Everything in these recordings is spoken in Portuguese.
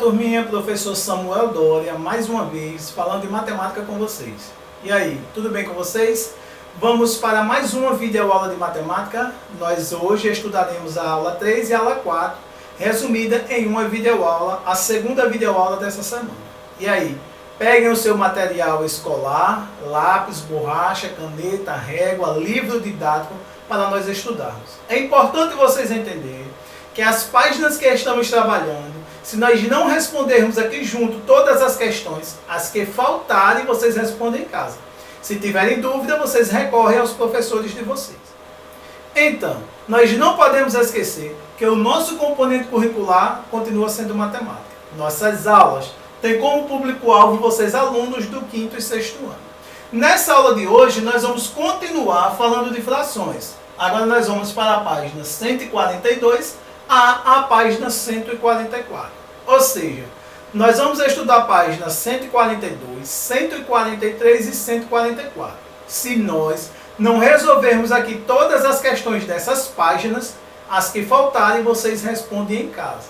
turminha, professor Samuel Doria, mais uma vez, falando de matemática com vocês. E aí, tudo bem com vocês? Vamos para mais uma videoaula de matemática. Nós hoje estudaremos a aula 3 e a aula 4, resumida em uma videoaula, a segunda videoaula dessa semana. E aí, peguem o seu material escolar, lápis, borracha, caneta, régua, livro didático, para nós estudarmos. É importante vocês entenderem que as páginas que estamos trabalhando, se nós não respondermos aqui junto todas as questões, as que faltarem, vocês respondem em casa. Se tiverem dúvida, vocês recorrem aos professores de vocês. Então, nós não podemos esquecer que o nosso componente curricular continua sendo matemática. Nossas aulas têm como público-alvo vocês alunos do 5º e 6º ano. Nessa aula de hoje, nós vamos continuar falando de frações. Agora nós vamos para a página 142 a página 144. Ou seja, nós vamos estudar a página 142, 143 e 144. Se nós não resolvermos aqui todas as questões dessas páginas, as que faltarem, vocês respondem em casa.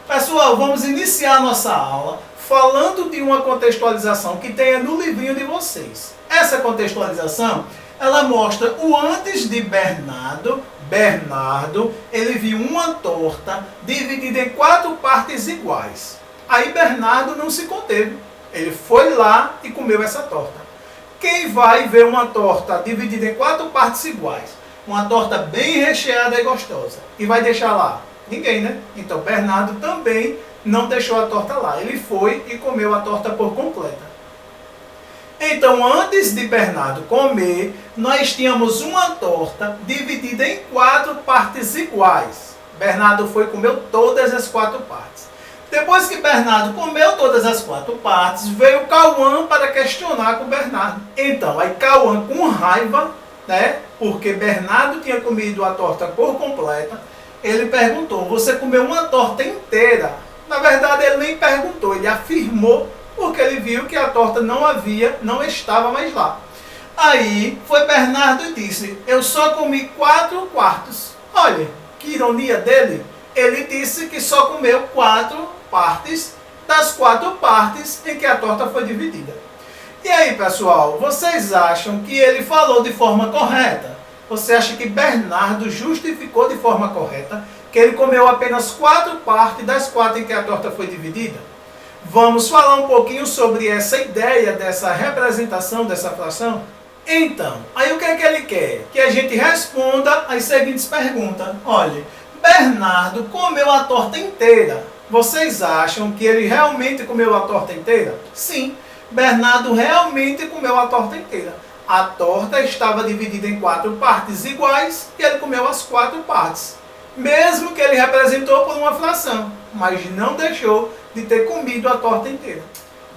Pessoal, vamos iniciar a nossa aula falando de uma contextualização que tenha no livrinho de vocês. Essa contextualização, ela mostra o antes de Bernardo. Bernardo, ele viu uma torta dividida em 4 partes iguais. Aí Bernardo não se conteve. Ele foi lá e comeu essa torta. Quem vai ver uma torta dividida em 4 partes iguais? Uma torta bem recheada e gostosa. E vai deixar lá? Ninguém, né? Então Bernardo também não deixou a torta lá. Ele foi e comeu a torta por completa. Então, antes de Bernardo comer, nós tínhamos uma torta dividida em 4 partes iguais. Bernardo foi e comeu todas as 4 partes. Depois que Bernardo comeu todas as 4 partes, veio Cauã para questionar com Bernardo. Então, aí Cauã, com raiva, né, porque Bernardo tinha comido a torta por completa, ele perguntou: você comeu uma torta inteira? Na verdade, ele nem perguntou, ele afirmou, porque ele viu que a torta não estava mais lá. Aí foi Bernardo e disse: eu só comi 4 quartos. Olha, que ironia dele. Ele disse que só comeu 4 partes das 4 partes em que a torta foi dividida. E aí, pessoal, vocês acham que ele falou de forma correta? Você acha que Bernardo justificou de forma correta que ele comeu apenas 4 partes das 4 em que a torta foi dividida? Vamos falar um pouquinho sobre essa ideia, dessa representação, dessa fração? Então, aí o que é que ele quer? Que a gente responda as seguintes perguntas. Olha, Bernardo comeu a torta inteira. Vocês acham que ele realmente comeu a torta inteira? Sim, Bernardo realmente comeu a torta inteira. A torta estava dividida em 4 partes iguais e ele comeu as 4 partes. Mesmo que ele representou por uma fração, mas não deixou de ter comido a torta inteira.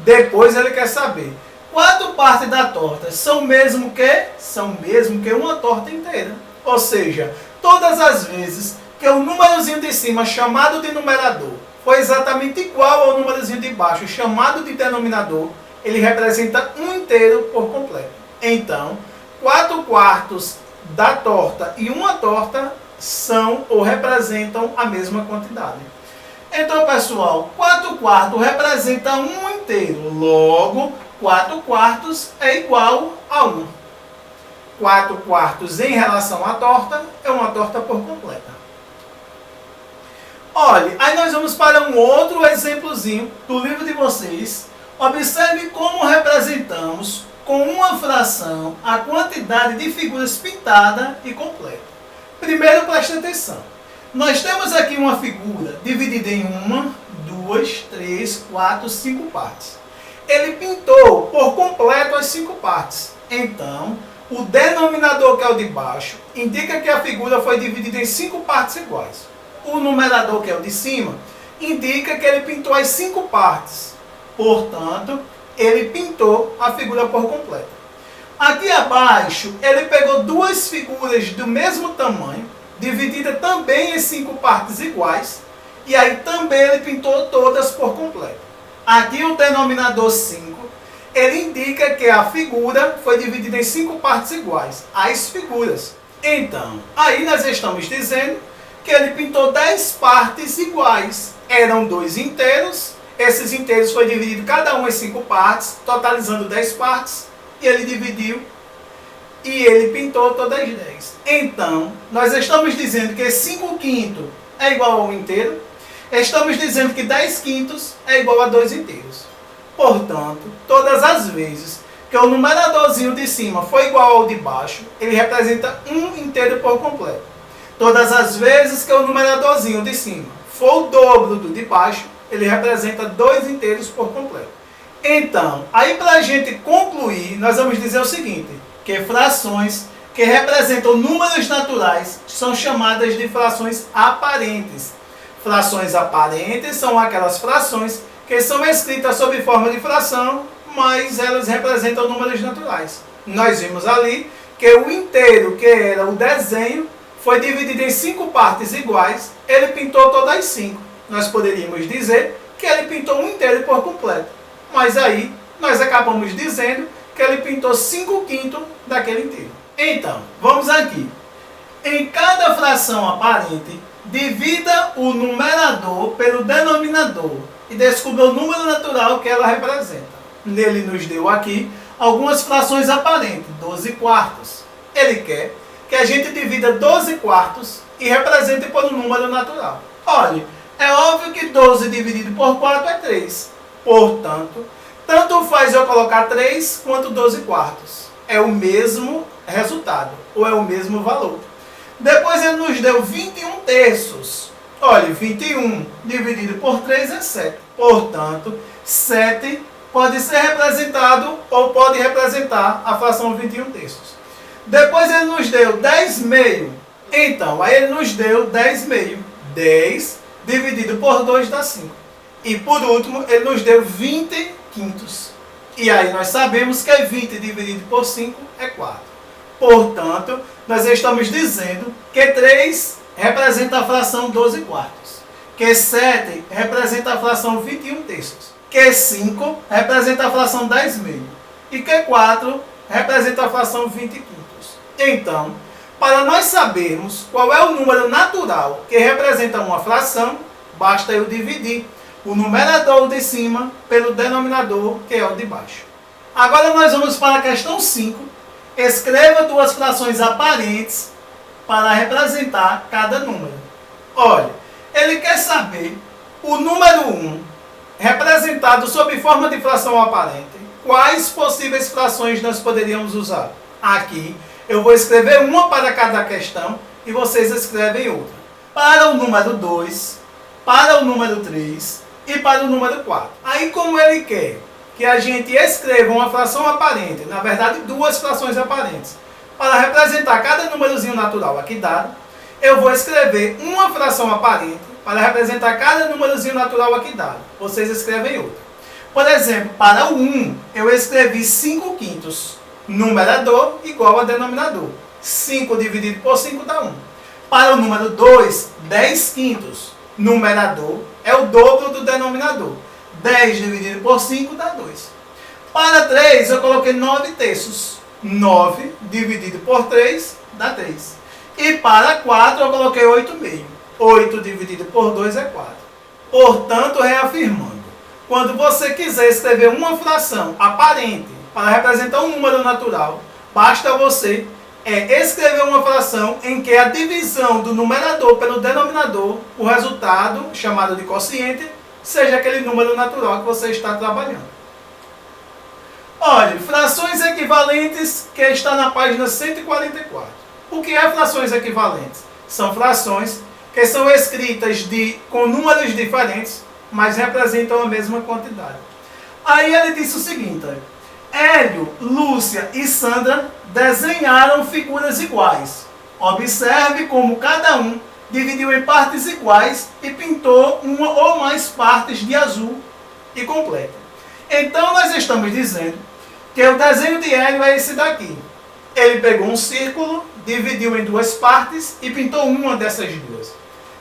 Depois ele quer saber: 4 partes da torta são mesmo que uma torta inteira. Ou seja, todas as vezes que o númerozinho de cima, chamado de numerador, foi exatamente igual ao númerozinho de baixo, chamado de denominador, ele representa um inteiro por completo. Então, 4 quartos da torta e uma torta são ou representam a mesma quantidade. Então, pessoal, 4 quartos representa um inteiro. Logo, 4 quartos é igual a 1. 4 quartos em relação à torta é uma torta por completa. Olha, aí nós vamos para um outro exemplozinho do livro de vocês. Observe como representamos com uma fração a quantidade de figuras pintada e completa. Primeiro, preste atenção. Nós temos aqui uma figura dividida em 1, 2, 3, 4, 5 partes. Ele pintou por completo as 5 partes. Então, o denominador, que é o de baixo, indica que a figura foi dividida em 5 partes iguais. O numerador, que é o de cima, indica que ele pintou as 5 partes. Portanto, ele pintou a figura por completo. Aqui abaixo, ele pegou 2 figuras do mesmo tamanho, divididas também em 5 partes iguais, e aí também ele pintou todas por completo. Aqui o denominador 5, ele indica que a figura foi dividida em 5 partes iguais, as figuras. Então, aí nós estamos dizendo que ele pintou 10 partes iguais. Eram 2 inteiros esses inteiros foi dividido cada um em 5 partes, totalizando 10 partes, e ele dividiu e ele pintou todas as 10. Então, nós estamos dizendo que 5 quintos é igual a 1 inteiro, estamos dizendo que 10 quintos é igual a 2 inteiros. Portanto, todas as vezes que o numeradorzinho de cima for igual ao de baixo, ele representa 1 inteiro por completo. Todas as vezes que o numeradorzinho de cima for o dobro do de baixo, ele representa 2 inteiros por completo. Então, aí para a gente concluir, nós vamos dizer o seguinte, que frações que representam números naturais são chamadas de frações aparentes. Frações aparentes são aquelas frações que são escritas sob forma de fração, mas elas representam números naturais. Nós vimos ali que o inteiro, que era o desenho, foi dividido em 5 partes iguais, ele pintou todas as 5. Nós poderíamos dizer que ele pintou 1 inteiro por completo. Mas aí, nós acabamos dizendo que ele pintou 5 quintos daquele inteiro. Então, vamos aqui. Em cada fração aparente, divida o numerador pelo denominador e descubra o número natural que ela representa. Ele nos deu aqui algumas frações aparentes, 12 quartos. Ele quer que a gente divida 12 quartos e represente por um número natural. Olha, é óbvio que 12 dividido por 4 é 3. Portanto, tanto faz eu colocar 3 quanto 12 quartos. É o mesmo resultado, ou é o mesmo valor. Depois ele nos deu 21 terços. Olha, 21 dividido por 3 é 7. Portanto, 7 pode ser representado ou pode representar a fração 21 terços. Depois ele nos deu 10 meio. Então, aí ele nos deu 10 meio. 10 dividido por 2 dá 5. E por último, ele nos deu 20 quintos. E aí nós sabemos que 20 dividido por 5 é 4. Portanto, nós estamos dizendo que 3 representa a fração 12 quartos. Que 7 representa a fração 21 terços. Que 5 representa a fração 10 meio. E que 4 representa a fração 20 quintos. Então, para nós sabermos qual é o número natural que representa uma fração, basta eu dividir o numerador de cima pelo denominador, que é o de baixo. Agora nós vamos para a questão 5. Escreva 2 frações aparentes para representar cada número. Olha, ele quer saber o número 1, representado sob forma de fração aparente. Quais possíveis frações nós poderíamos usar? Aqui eu vou escrever uma para cada questão e vocês escrevem outra. Para o número 2, para o número 3 e para o número 4. Aí, como ele quer que a gente escreva uma fração aparente, na verdade 2 frações aparentes, para representar cada númerozinho natural aqui dado, eu vou escrever uma fração aparente para representar cada númerozinho natural aqui dado. Vocês escrevem outra. Por exemplo, para o 1, eu escrevi 5 quintos. Numerador igual a denominador. 5 dividido por 5 dá 1. Para o número 2, 10 quintos. Numerador é o dobro do denominador. 10 dividido por 5 dá 2. Para 3, eu coloquei 9 terços. 9 dividido por 3 dá 3. E para 4, eu coloquei 8 meio. 8 dividido por 2 é 4. Portanto, reafirmando, quando você quiser escrever uma fração aparente para representar um número natural, basta você escrever uma fração em que a divisão do numerador pelo denominador, o resultado, chamado de quociente, seja aquele número natural que você está trabalhando. Olha, frações equivalentes, que está na página 144. O que é frações equivalentes? São frações que são escritas com números diferentes, mas representam a mesma quantidade. Aí ele disse o seguinte: Hélio, Lúcia e Sandra desenharam figuras iguais. Observe como cada um dividiu em partes iguais e pintou uma ou mais partes de azul e completa. Então nós estamos dizendo que o desenho de Hélio é esse daqui. Ele pegou um círculo, dividiu em 2 partes e pintou uma dessas 2.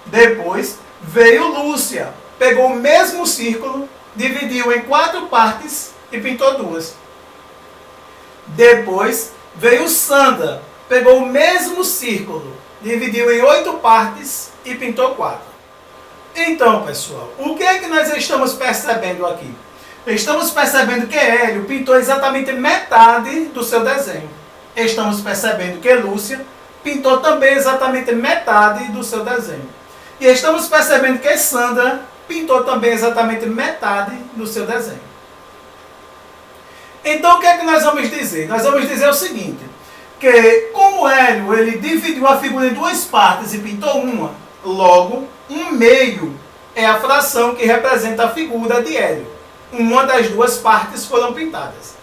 Depois veio Lúcia, pegou o mesmo círculo, dividiu em 4 partes e pintou 2. Depois veio Sandra, pegou o mesmo círculo, dividiu em 8 partes e pintou 4. Então, pessoal, o que é que nós estamos percebendo aqui? Estamos percebendo que Hélio pintou exatamente metade do seu desenho. Estamos percebendo que Lúcia pintou também exatamente metade do seu desenho. E estamos percebendo que Sandra pintou também exatamente metade do seu desenho. Então, o que é que nós vamos dizer? Nós vamos dizer o seguinte, que como Hélio ele dividiu a figura em duas partes e pintou uma, logo, 1/2 é a fração que representa a figura de Hélio. Uma das duas partes foram pintadas.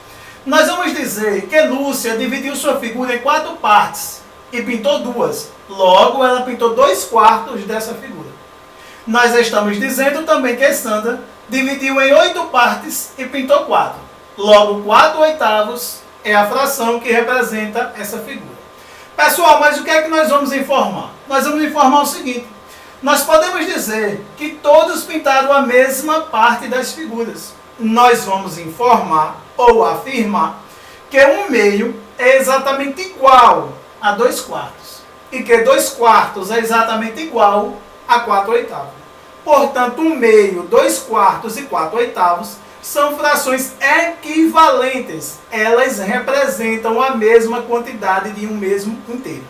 Nós vamos dizer que Lúcia dividiu sua figura em 4 partes e pintou 2. Logo, ela pintou 2/4 dessa figura. Nós estamos dizendo também que Sandra dividiu em 8 partes e pintou 4. Logo, 4/8 é a fração que representa essa figura. Pessoal, mas o que é que nós vamos informar? Nós vamos informar o seguinte. Nós podemos dizer que todos pintaram a mesma parte das figuras. Nós vamos informar ou afirmar que 1/2 é exatamente igual a 2/4 e que 2/4 é exatamente igual a 4/8. Portanto, 1/2, 2/4 e 4/8 são frações equivalentes. Elas representam a mesma quantidade de um mesmo inteiro.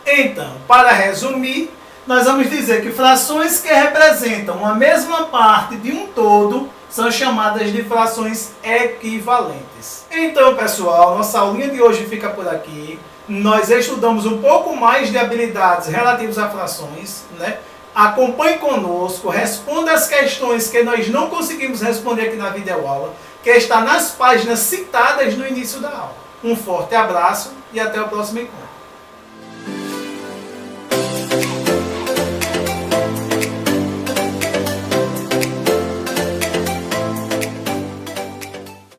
Então, para resumir, nós vamos dizer que frações que representam a mesma parte de um todo são chamadas de frações equivalentes. Então, pessoal, nossa aulinha de hoje fica por aqui. Nós estudamos um pouco mais de habilidades relativas a frações, né? Acompanhe conosco, responda as questões que nós não conseguimos responder aqui na videoaula, que está nas páginas citadas no início da aula. Um forte abraço e até o próximo encontro.